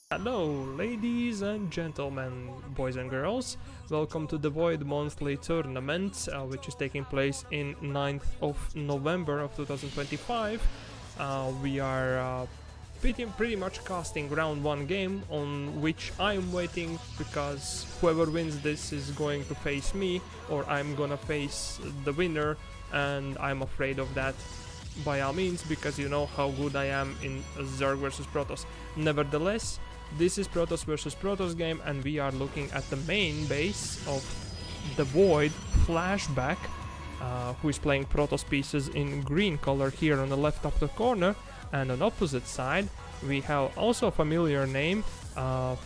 Hello, ladies and gentlemen, boys and girls. Welcome to DeVoid monthly tournament, which is taking place in 9th of November of 2025. We are pretty much casting round 1 game, on which I'm waiting because whoever wins this is going to face me, or I'm gonna face the winner, and I'm afraid of that by all means, because you know how good I am in Zerg vs Protoss. Nevertheless, this is Protoss vs Protoss game, and we are looking at the main base of DeVoid Flashback, who is playing Protoss pieces in green color here on the left upper corner, and on opposite side we have also a familiar name,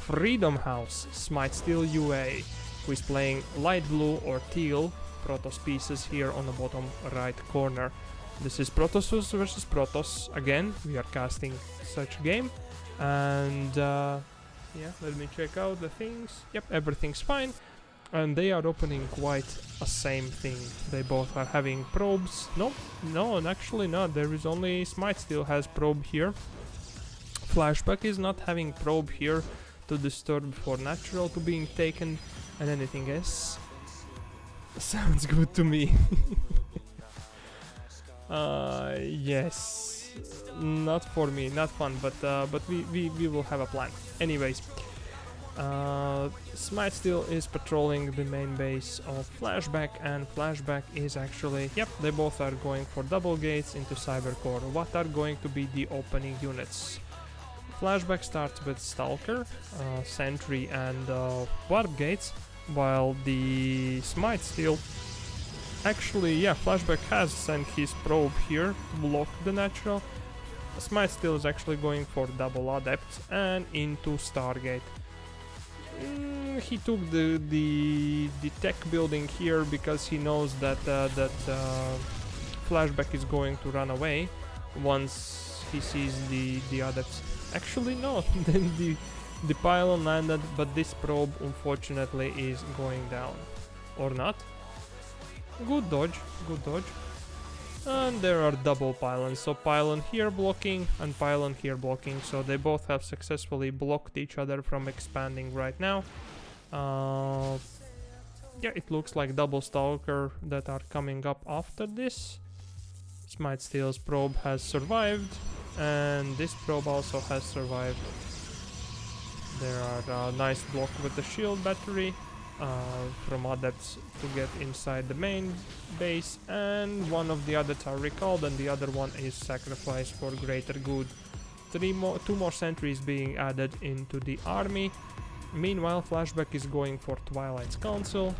Freedom House, SmiteSteelUA, who is playing light blue or teal Protoss pieces here on the bottom right corner. This is Protoss vs Protoss again. We are casting such game. And yeah, let me check out the things. Yep, everything's fine. And they are opening quite a same thing. They both are having probes. No, actually not. There is only Smite still has probe here. Flashback is not having probe here to disturb for natural to being taken, and anything else sounds good to me. Yes. Not for me, not fun, but we will have a plan. Anyways, Smite still is patrolling the main base of Flashback, and Flashback is actually, yep, they both are going for double gates into Cybercore. What are going to be the opening units? Flashback starts with Stalker, Sentry, and Warp gates, while the Smite still, actually, yeah, Flashback has sent his probe here to block the natural. Smite still is actually going for double adept and into Stargate. He took the tech building here because he knows that Flashback is going to run away once he sees the adepts. Actually, no, then the pylon landed, but this probe unfortunately is going down, or not. Good dodge, good dodge. And there are double pylons, so pylon here blocking and pylon here blocking, so they both have successfully blocked each other from expanding right now. Yeah, it looks like double Stalker that are coming up after this. Smite Steel's probe has survived, and this probe also has survived. There are a nice block with the shield battery from adepts to get inside the main base, and one of the adepts are recalled and the other one is sacrificed for greater good. Two more sentries being added into the army. Meanwhile, Flashback is going for Twilight's Council,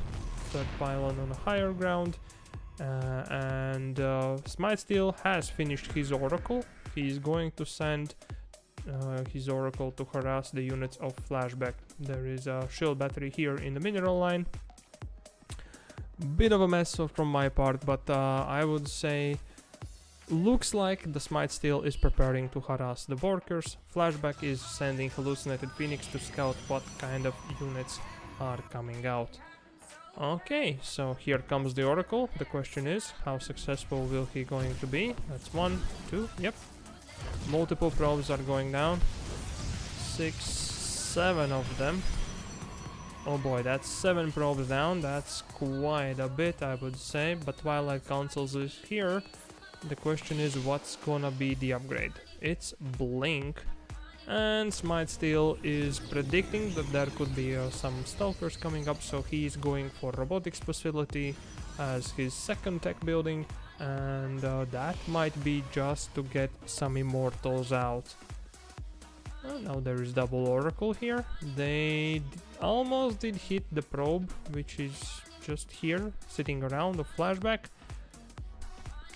third pylon on a higher ground, and Smite Steel has finished his Oracle. He is going to send his Oracle to harass the units of Flashback. There is a shield battery here in the mineral line. Bit of a mess from my part, but I would say looks like the Smite Steel is preparing to harass the workers. Flashback is sending Hallucinated Phoenix to scout what kind of units are coming out. Okay, so here comes the Oracle. The question is, how successful will he going to be? That's 1, 2, yep. Multiple probes are going down. 6, 7 of them. Oh boy, that's 7 probes down. That's quite a bit, I would say. But Twilight Councils is here. The question is, what's gonna be the upgrade? It's Blink. And Smite Steel is predicting that there could be some Stalkers coming up, so he's going for Robotics Facility as his second tech building. And that might be just to get some Immortals out. Now there is double Oracle here. They almost did hit the probe, which is just here, sitting around the Flashback.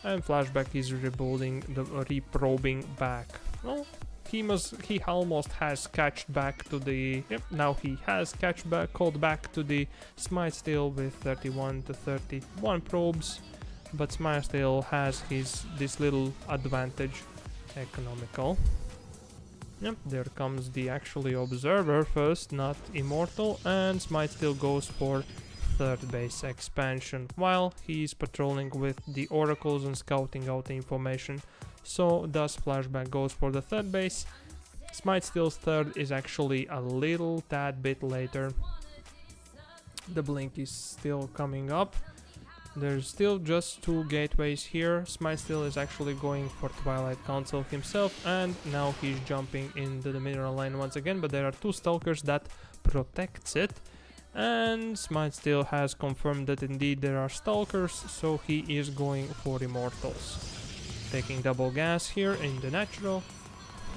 And Flashback is rebuilding, reprobing back. Well, he almost has catched back to the... Yep, now he has called back to the Smite Steel with 31 to 31 probes. But Smite Steel has this little advantage, economical. Yep, there comes the actually Observer first, not Immortal, and Smite Steel goes for third base expansion, while he's patrolling with the Oracles and scouting out the information. So thus Flashback goes for the third base. SmiteSteel's third is actually a little tad bit later. The blink is still coming up. There's still just 2 gateways here. SmiteSteel is actually going for Twilight Council himself, and now he's jumping into the mineral lane once again, but there are 2 stalkers that protects it. And SmiteSteel has confirmed that indeed there are stalkers, so he is going for immortals. Taking double gas here in the natural.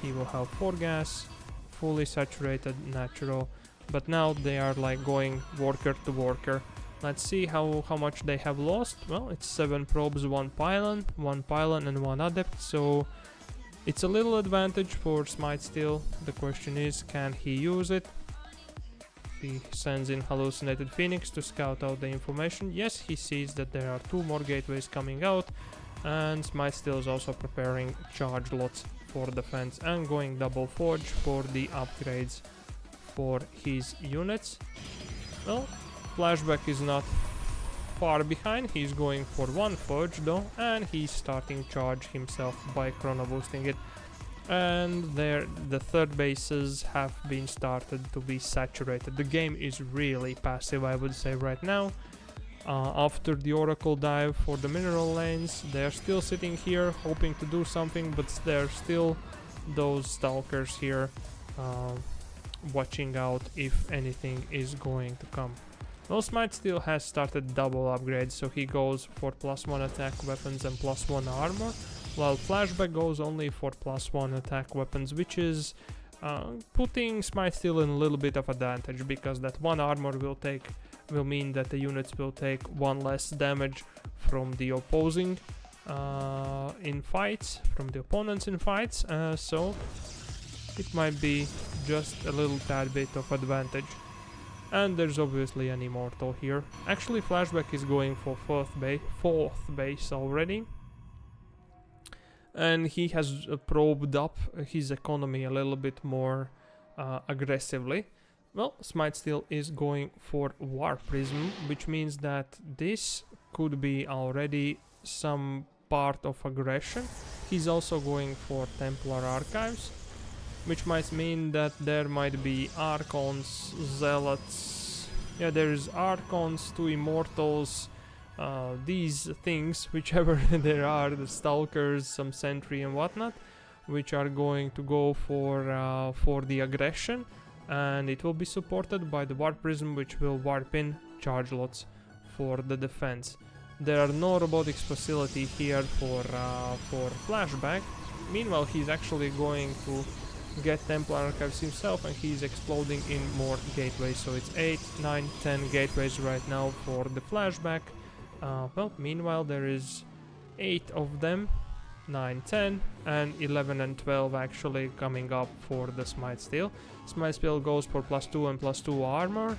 He will have 4 gas, fully saturated natural, but now they are like going worker to worker. Let's see how much they have lost. Well, it's 7 probes, 1 pylon and 1 adept, so it's a little advantage for SmiteSteel. The question is, can he use it? He sends in Hallucinated Phoenix to scout out the information. Yes, he sees that there are 2 more gateways coming out, and SmiteSteel is also preparing charge lots for defense and going double forge for the upgrades for his units. Well, Flashback is not far behind. He's going for 1 forge though, and he's starting charge himself by chrono boosting it. And there the third bases have been started to be saturated. The game is really passive, I would say, right now. After the Oracle dive for the mineral lanes, they're still sitting here hoping to do something, but there's still those stalkers here watching out if anything is going to come. Well, SmiteSteel has started double upgrades, so he goes for +1 attack weapons and +1 armor, while Flashback goes only for +1 attack weapons, which is putting SmiteSteel in a little bit of advantage, because that 1 armor will mean that the units will take 1 less damage from the opposing in fights, from the opponents in fights, so it might be just a little tad bit of advantage. And there's obviously an immortal here. Actually, Flashback is going for 4th base already. And he has probed up his economy a little bit more aggressively. Well, SmiteSteel is going for Warp Prism, which means that this could be already some part of aggression. He's also going for Templar Archives, which might mean that there might be Archons, Zealots. Yeah, there's Archons, 2 Immortals, these things, whichever there are, the Stalkers, some Sentry and whatnot, which are going to go for the aggression, and it will be supported by the Warp Prism, which will warp in charge lots for the defense. There are no robotics facility here for Flashback. Meanwhile, he's actually going to get Templar Archives himself, and he's exploding in more gateways, so it's 8, 9, 10 gateways right now for the Flashback. Well, meanwhile there is 8 of them, 9, 10, and 11 and 12 actually coming up for the SmiteSteel. SmiteSteel goes for +2 and +2 armor.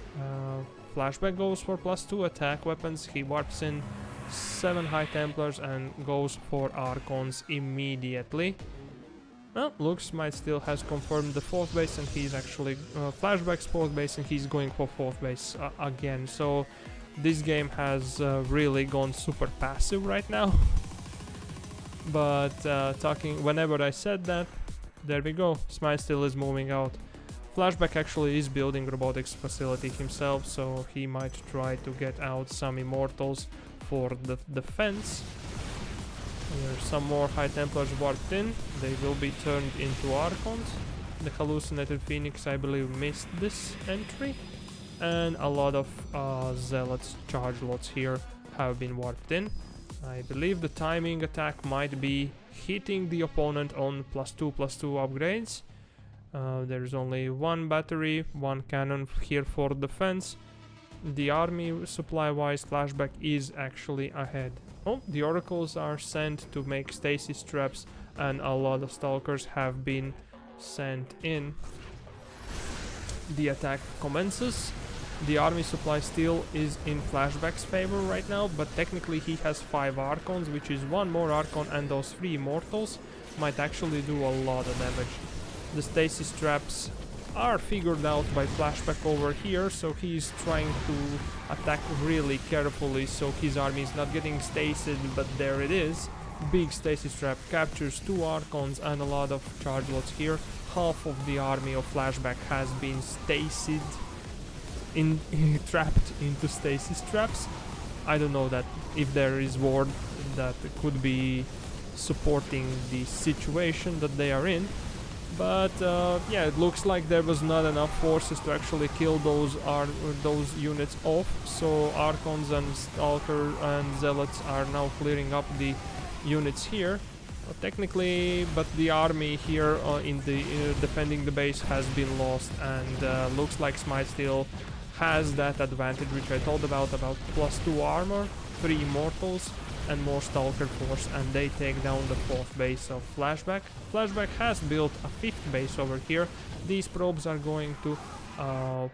Flashback goes for +2 attack weapons. He warps in 7 High Templars and goes for Archons immediately. Well, looks SmiteSteel has confirmed the 4th base, and he's actually Flashback's 4th base, and he's going for 4th base again. So this game has really gone super passive right now. But whenever I said that, there we go, SmiteSteel is moving out. Flashback actually is building robotics facility himself, so he might try to get out some immortals for the defense. There's some more High Templars warped in. They will be turned into Archons. The Hallucinated Phoenix, I believe, missed this entry. And a lot of Zealots charge lots here have been warped in. I believe the timing attack might be hitting the opponent on +2/+2 upgrades. There's only 1 battery, 1 cannon here for defense. The army supply-wise, Flashback is actually ahead. Oh, the oracles are sent to make stasis traps, and a lot of stalkers have been sent in. The attack commences. The army supply still is in Flashback's favor right now, but technically he has 5 Archons, which is 1 more Archon, and those 3 Immortals might actually do a lot of damage. The stasis traps are figured out by Flashback over here, so he's trying to attack really carefully so his army is not getting stasis, but there it is. Big stasis trap captures 2 Archons and a lot of charge lots here. Half of the army of Flashback has been trapped into stasis traps. I don't know that if there is ward that could be supporting the situation that they are in, but yeah, it looks like there was not enough forces to actually kill those units off. So Archons and Stalker and Zealots are now clearing up the units here. Technically, but the army here in the defending the base has been lost, and looks like SmiteSteel has that advantage which I told about +2 armor, 3 mortals, and more Stalker force, and they take down the 4th base of Flashback. Flashback has built a 5th base over here. These probes are going to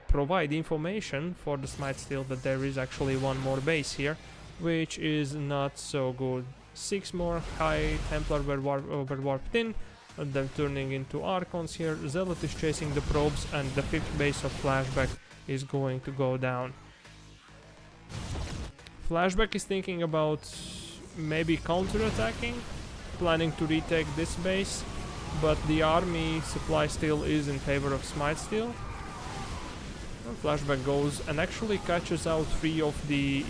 provide information for the SmiteSteel that there is actually one more base here, which is not so good. 6 more High Templar were warped in, and then turning into Archons here. Zealot is chasing the probes, and the 5th base of Flashback is going to go down. Flashback is thinking about maybe counter-attacking, planning to retake this base, but the army supply still is in favor of SmiteSteel. Flashback goes and actually catches out 3 of the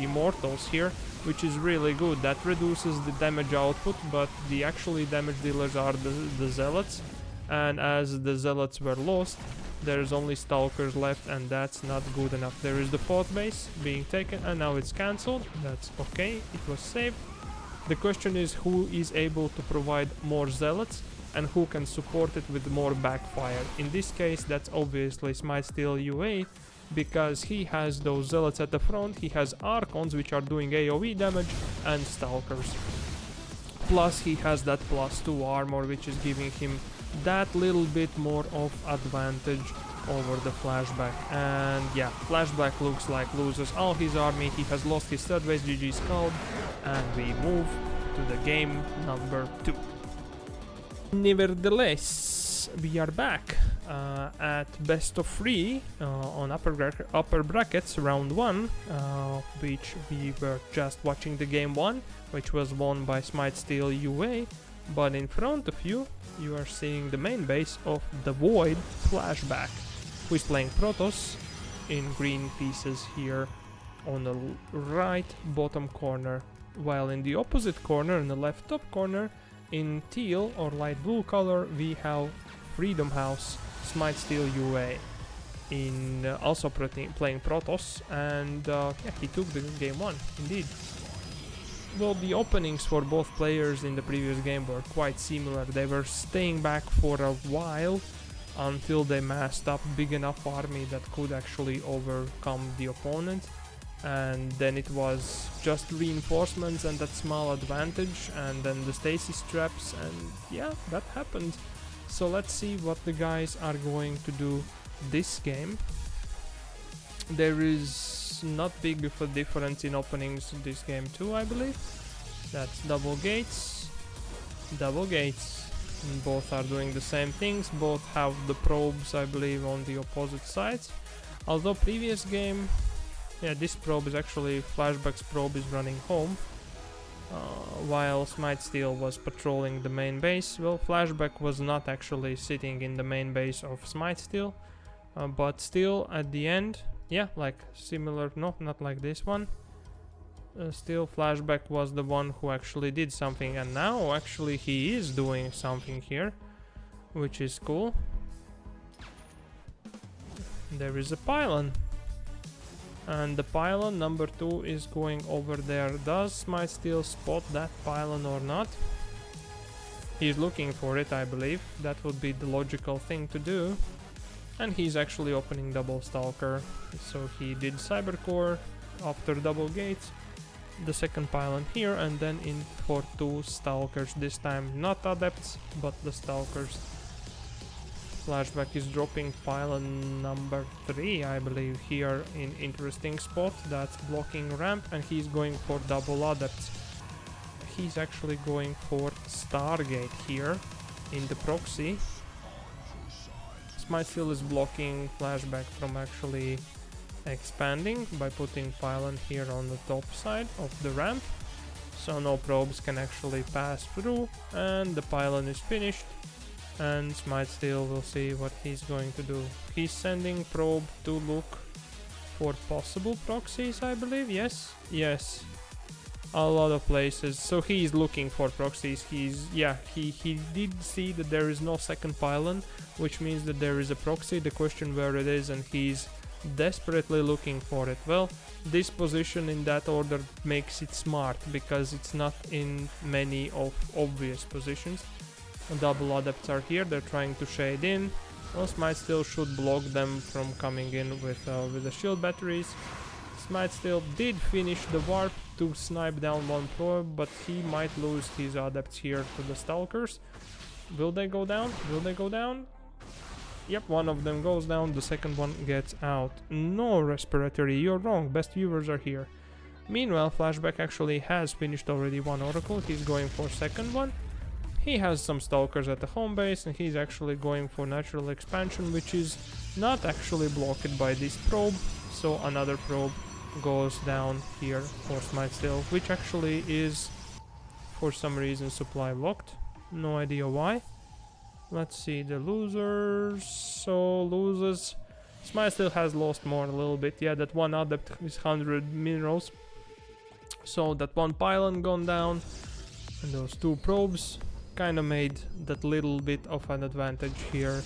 Immortals here, which is really good. That reduces the damage output, but the actually damage dealers are the Zealots, and as the Zealots were lost, there's only Stalkers left, and that's not good enough. There is the 4th base being taken, and now it's cancelled. That's okay, it was saved. The question is who is able to provide more Zealots and who can support it with more backfire. In this case, that's obviously SmiteSteelUA, because he has those Zealots at the front. He has Archons, which are doing AoE damage, and Stalkers. Plus he has that +2 armor, which is giving him that little bit more of advantage over the Flashback. And yeah, Flashback looks like loses all his army. He has lost his 3rd base, GG's called, and we move to the game number 2. Nevertheless, we are back at best of 3 on upper brackets round 1, which we were just watching the game 1, which was won by SmiteSteelUA. But in front of you, you are seeing the main base of DeVoid Flashback, who is playing Protoss in green pieces here on the right bottom corner, while in the opposite corner, in the left top corner, in teal or light blue color, we have Freedom House SmiteSteelUA in also playing Protoss, and yeah, he took the game 1 indeed. Well, the openings for both players in the previous game were quite similar. They were staying back for a while until they massed up big enough army that could actually overcome the opponent, and then it was just reinforcements and that small advantage, and then the stasis traps, and yeah, that happened. So let's see what the guys are going to do this game. There is not big of a difference in openings this game too, I believe. That's double gates. And both are doing the same things. Both have the probes, I believe, on the opposite sides. Although previous game, yeah, this probe is actually Flashback's probe is running home, while SmiteSteel was patrolling the main base. Well, Flashback was not actually sitting in the main base of SmiteSteel, but still at the end, yeah, like similar, no, not like this one. Still, Flashback was the one who actually did something, and now actually he is doing something here, which is cool. There is a pylon, and the pylon number 2 is going over there. Does SmiteSteel spot that pylon or not? He's looking for it, I believe. That would be the logical thing to do. And he's actually opening double Stalker, so he did Cybercore after double gates, the second pylon here, and then in for 2 Stalkers, this time not Adepts, but the Stalkers. Flashback is dropping pylon number 3, I believe, here in interesting spot, that's blocking ramp, and he's going for double Adepts. He's actually going for Stargate here in the proxy. SmiteSteel is blocking Flashback from actually expanding by putting pylon here on the top side of the ramp. so no probes can actually pass through, and the pylon is finished. And SmiteSteel will see what he's going to do. He's sending probe to look for possible proxies, I believe. Yes, a lot of places. So he's looking for proxies. He did see that there is no second pylon, which means that there is a proxy. The question where it is, and he's desperately looking for it. Well, this position in that order makes it smart because it's not in many of obvious positions. Double adepts are here, they're trying to shade in. Well, SmiteSteel should block them from coming in with the shield batteries. SmiteSteel did finish the warp to snipe down one probe, but he might lose his adepts here to the stalkers. Will they go down? Will they go down? Yep, one of them goes down, the second one gets out. No, Respiratory, you're wrong, best viewers are here. Meanwhile, Flashback actually has finished already one oracle, he's going for second one. He has some stalkers at the home base, and he's actually going for natural expansion, which is not actually blocked by this probe. So another probe goes down here for SmiteSteel, which actually is for some reason supply blocked. No idea why. Let's see the losers. So losers. SmiteSteel has lost more a little bit. Yeah, that one adept is 100 minerals. So that one pylon gone down, and those two probes kind of made that little bit of an advantage here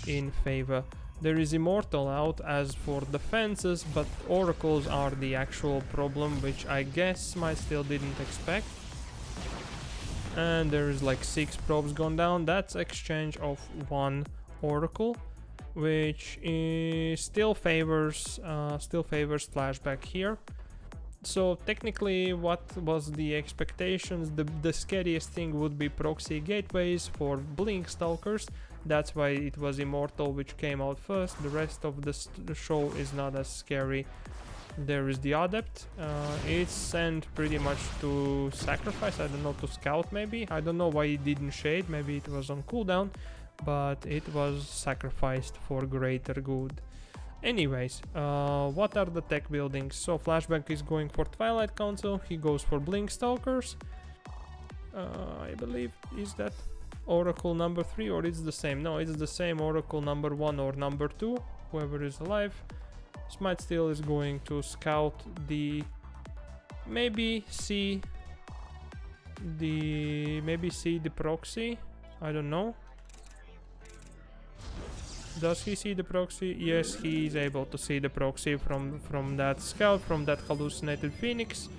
in favor. There is Immortal out as for defenses, but oracles are the actual problem, which I guess SmiteSteel didn't expect. And there is like 6 probes gone down. That's exchange of 1 oracle, which still favors Flashback here. So technically, what was the expectations? The scariest thing would be proxy gateways for blink stalkers. That's why it was Immortal which came out first. The rest of the show is not as scary. There is the adept. It's sent pretty much to sacrifice. I don't know, to scout maybe. I don't know why it didn't shade. Maybe it was on cooldown, but it was sacrificed for greater good. Anyways, what are the tech buildings? So Flashback is going for Twilight Council. He goes for Blink Stalkers. I believe, is that Oracle number 3 or it's the same? No, it's the same Oracle number 1 or number 2, whoever is alive. SmiteSteel is going to scout the maybe see the proxy. I don't know. Does he see the proxy? Yes, he is able to see the proxy from that scout, from that hallucinated phoenix.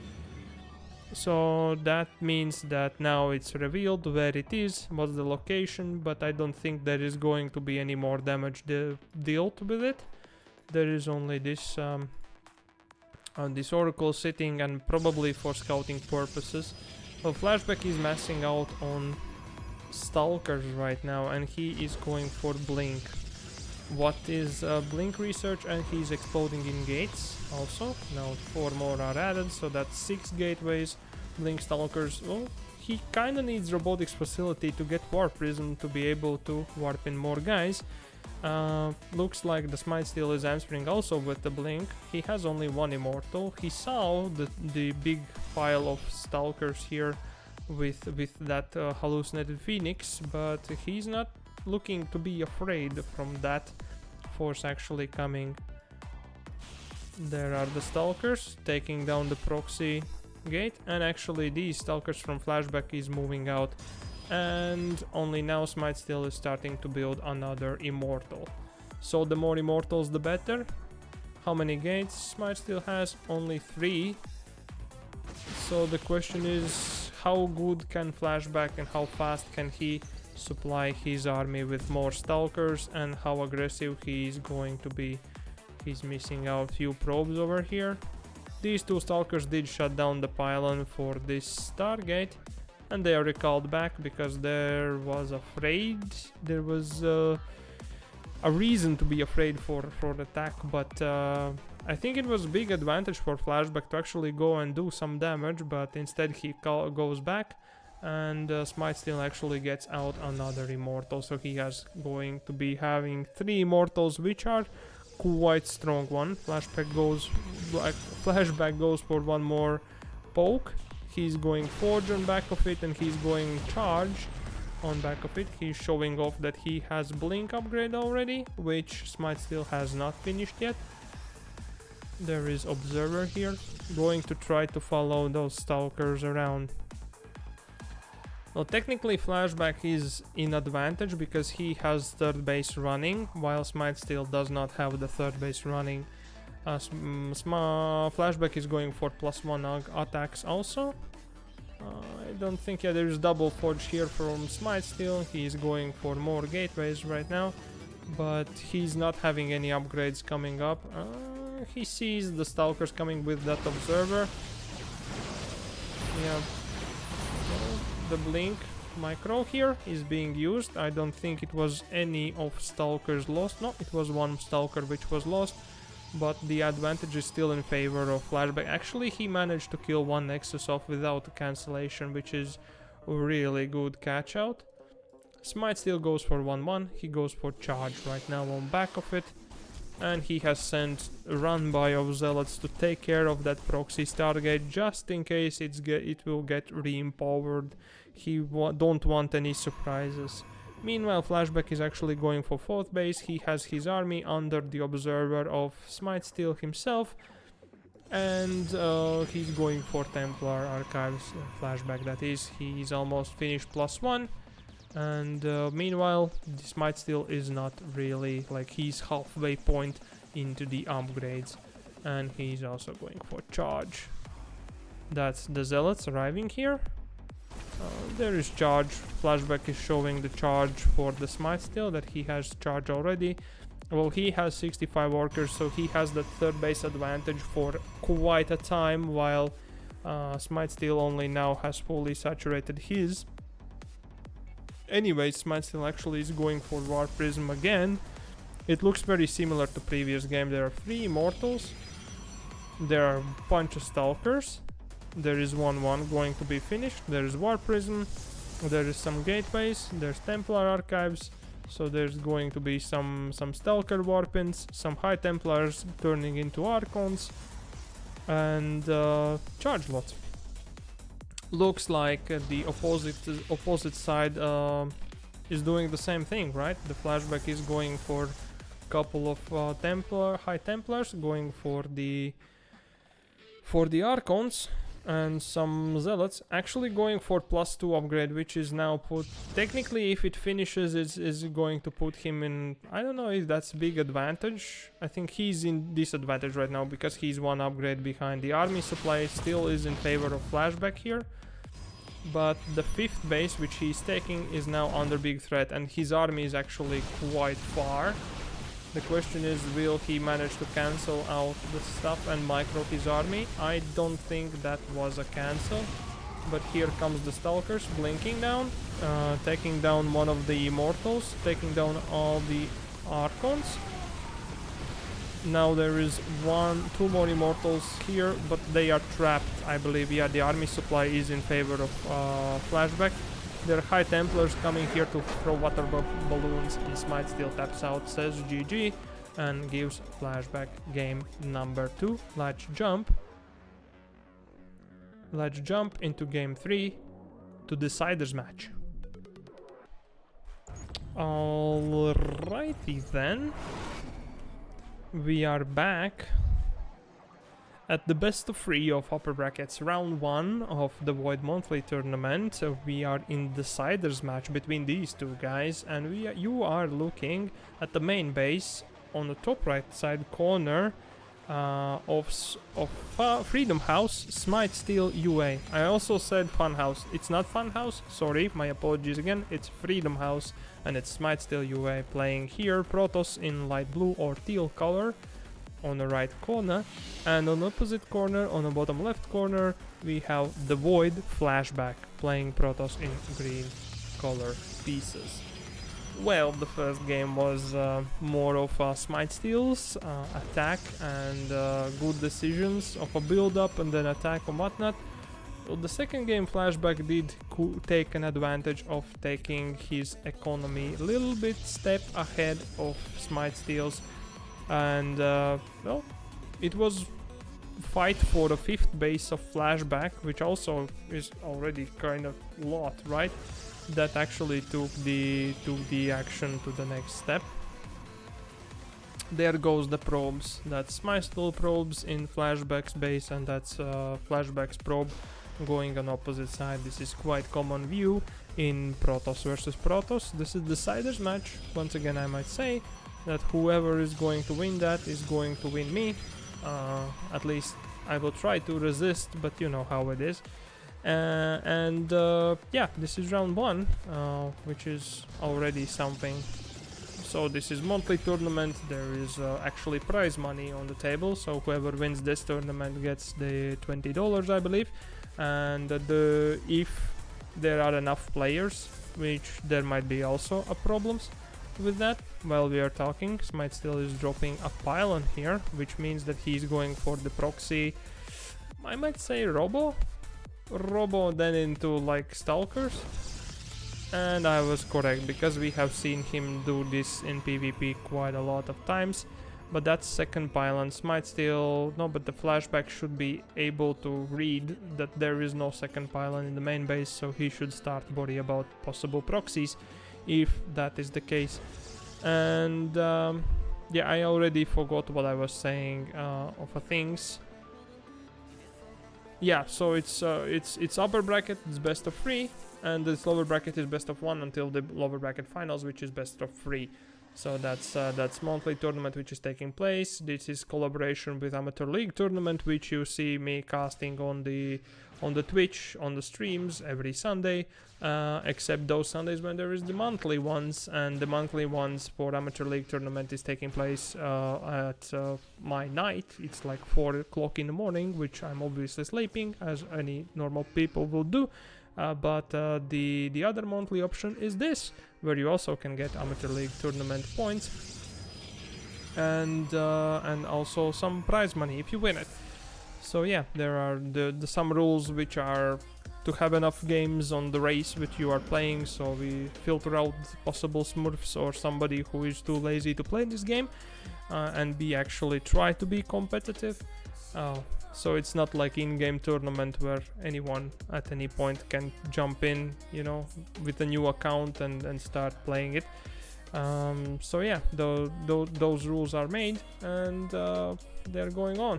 So that means that now it's revealed where it is, what's the location, but I don't think there is going to be any more damage dealt with it. There is only this this oracle sitting, and probably for scouting purposes. Well, Flashback is messing out on stalkers right now, and he is going for blink. What is blink research, and he's exploding in gates also. Now 4 more are added, so that's 6 gateways. Blink stalkers. Well, he kind of needs robotics facility to get warp prism to be able to warp in more guys. Looks like the SmiteSteel is answering also with the blink. He has only 1 immortal. He saw the big pile of stalkers here with that hallucinated phoenix, but he's not looking to be afraid from that force actually coming. There are the stalkers taking down the proxy gate, and actually these stalkers from Flashback is moving out, and only now SmiteSteel is starting to build another immortal. So the more immortals the better. How many gates SmiteSteel has? Only 3. So the question is, how good can Flashback and how fast can he supply his army with more stalkers, and how aggressive he is going to be. He's missing out few probes over here. These 2 stalkers did shut down the pylon for this Stargate, and they are recalled back because there was a reason to be afraid for the attack, but I think it was a big advantage for Flashback to actually go and do some damage, but instead he goes back, and SmiteSteel actually gets out another immortal, so he has going to be having 3 immortals, which are quite strong one. Flashback goes for 1 more poke. he's going Forge on back of it, and he's going Charge on back of it. He's showing off that he has Blink upgrade already, which SmiteSteel has not finished yet. There is Observer here, going to try to follow those Stalkers around. Well, technically Flashback is in advantage because he has third base running, while SmiteSteel does not have the third base running. Flashback is going for +1 attacks also. I don't think, yeah, there's double Forge here from SmiteSteel. He's going for more gateways right now, but he's not having any upgrades coming up. He sees the Stalkers coming with that Observer. Yeah. The Blink micro here is being used. I don't think it was any of Stalkers lost. No, it was one Stalker which was lost, but the advantage is still in favor of Flashback. Actually, he managed to kill one Nexus off without a cancellation, which is a really good catch out. SmiteSteel goes for 1-1. He goes for Charge right now on back of it, and he has sent a run by of Zealots to take care of that proxy Stargate just in case it will get re-empowered. He don't want any surprises. Meanwhile, Flashback is actually going for 4th base. He has his army under the Observer of SmiteSteel himself, and he's going for Templar Archives. Flashback, that is. He's almost finished +1, and meanwhile, SmiteSteel is not really, like, he's halfway point into the upgrades, and he's also going for Charge. That's the Zealots arriving here. There is Charge. Flashback is showing the Charge for the SmiteSteel, that he has Charge already. Well, he has 65 workers, so he has the third base advantage for quite a time, while SmiteSteel only now has fully saturated his. Anyway, SmiteSteel actually is going for War Prism again. It looks very similar to previous game. There are 3 Immortals. There are a bunch of Stalkers. There is 1-1 going to be finished. There is War Prism. There is some gateways. There's Templar Archives. So there's going to be some Stalker Warpins, some High Templars turning into Archons, and Charge lots. Looks like the opposite side is doing the same thing, right? The Flashback is going for a couple of High Templars, going for the Archons, and some Zealots actually going for +2 upgrade, which is now put, technically if it finishes, is going to put him in, I don't know if that's big advantage. I think he's in disadvantage right now because he's 1 upgrade behind. The army supply still is in favor of Flashback here, but the 5th base which he's taking is now under big threat, and his army is actually quite far. The question is, will he manage to cancel out the stuff and micro his army? I don't think that was a cancel, but here comes the Stalkers blinking down, taking down one of the Immortals, taking down all the Archons. Now there is 2 more Immortals here, but they are trapped, I believe. Yeah, the army supply is in favor of Flashback. There are High Templars coming here to throw water balloons, and SmiteSteel taps out, says GG, and gives Flashback game number 2. Let's jump into game 3 to Deciders match. Alrighty then. We are back at the best of 3 of upper brackets, round 1 of the DeVoid monthly tournament. So we are in Deciders match between these two guys, and you are looking at the main base on the top right side corner of Freedom House, SmiteSteelUA. I also said Fun House. It's not Fun House, sorry, my apologies again. It's Freedom House, and it's SmiteSteelUA playing here. Protoss in light blue or teal color on the right corner, and on the opposite corner, on the bottom left corner, we have DeVoid Flashback playing Protoss in green color pieces. Well, the first game was more of SmiteSteel's attack and good decisions of a build-up and then attack and whatnot. Well, the second game, Flashback did take an advantage of taking his economy a little bit step ahead of SmiteSteel's, and well, it was fight for the 5th base of Flashback, which also is already kind of a lot, right? That actually took the action to the next step. There goes the probes. That's SmiteSteel probes in Flashback's base, and that's Flashback's probe going on opposite side. This is quite common view in Protoss versus Protoss. This is deciders match. Once again, I might say that whoever is going to win that is going to win me. At least I will try to resist, but you know how it is. Yeah, this is round 1, which is already something. So this is monthly tournament. There is actually prize money on the table, so whoever wins this tournament gets the $20, I believe. And if there are enough players, which there might be also a problems with that, while we are talking, SmiteSteel is dropping a pylon here, which means that he's going for the proxy, I might say Robo then into like Stalkers. And I was correct, because we have seen him do this in PvP quite a lot of times. But that's second pylon. SmiteSteel, no, but the Flashback should be able to read that there is no second pylon in the main base, so he should start worry about possible proxies if that is the case. And yeah, I already forgot what I was saying of things. Yeah, so it's upper bracket, it's best of 3, and this lower bracket is best of 1 until the lower bracket finals, which is best of 3. So that's monthly tournament which is taking place. This is collaboration with Amateur League tournament, which you see me casting on the Twitch, on the streams every Sunday, except those Sundays when there is the monthly ones, and the monthly ones for Amateur League tournament is taking place at my night. It's like 4 o'clock in the morning, which I'm obviously sleeping, as any normal people will do. But the other monthly option is this, where you also can get Amateur League tournament points and also some prize money if you win it. So yeah, there are some rules which are to have enough games on the race which you are playing, so we filter out possible smurfs or somebody who is too lazy to play this game, and we actually try to be competitive. So it's not like in-game tournament where anyone at any point can jump in, you know, with a new account and start playing it. So yeah, those rules are made, and they're going on.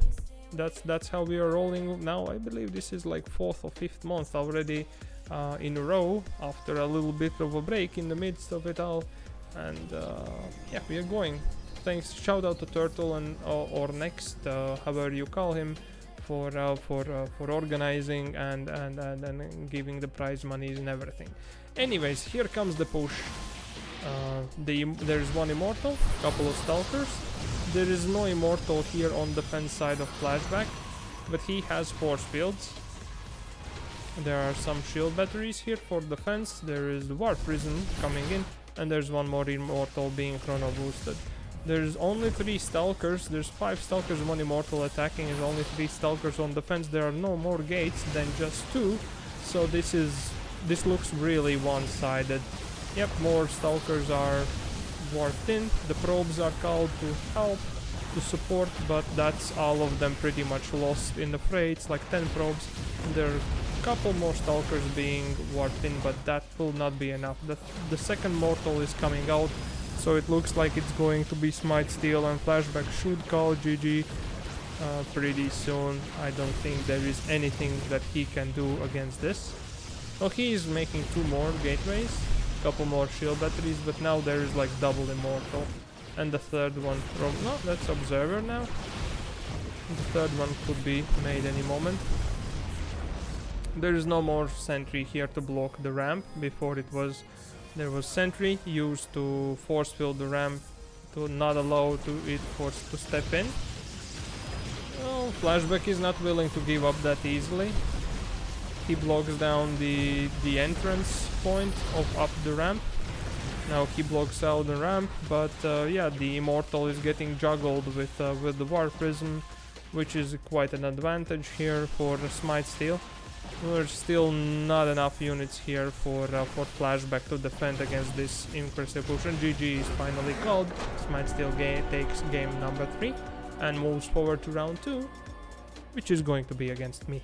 That's how we are rolling now. I believe this is like 4th or 5th month already in a row, after a little bit of a break in the midst of it all. And yeah, we are going. Thanks, shout out to Turtle and or Next, however you call him, for organizing and giving the prize monies and everything. Anyways, here comes the push. There's one Immortal, couple of Stalkers. There is no Immortal here on the fence side of Flashback, but he has force fields. There are some shield batteries here for defense. There is the Warp Prism coming in, and there's one more Immortal being chrono boosted. There's only 3 Stalkers. There's 5 Stalkers, 1 Immortal attacking. There's only 3 Stalkers on defense. There are no more gates than just 2. So this looks really one-sided. Yep, more Stalkers are warped in. The probes are called to help, to support, but that's all of them pretty much lost in the fray. It's like 10 probes. There are a couple more Stalkers being warped in, but that will not be enough. The second Mortal is coming out. So it looks like it's going to be SmiteSteel, and Flashback should call GG pretty soon. I don't think there is anything that he can do against this. Oh, he is making 2 more gateways, couple more shield batteries, but now there is like double Immortal. And the third one from... no, that's Observer now. The third one could be made any moment. There is no more sentry here to block the ramp. Before it was... there was sentry used to force fill the ramp to not allow it to step in. Well, Flashback is not willing to give up that easily. He blocks down the entrance point of up the ramp. Now he blocks out the ramp, but yeah, the Immortal is getting juggled with the Warp Prism, which is quite an advantage here for SmiteSteel. There's still not enough units here for Flashback to defend against this impressive push, and GG is finally called. SmiteSteel takes game number 3 and moves forward to round 2. which is going to be against me.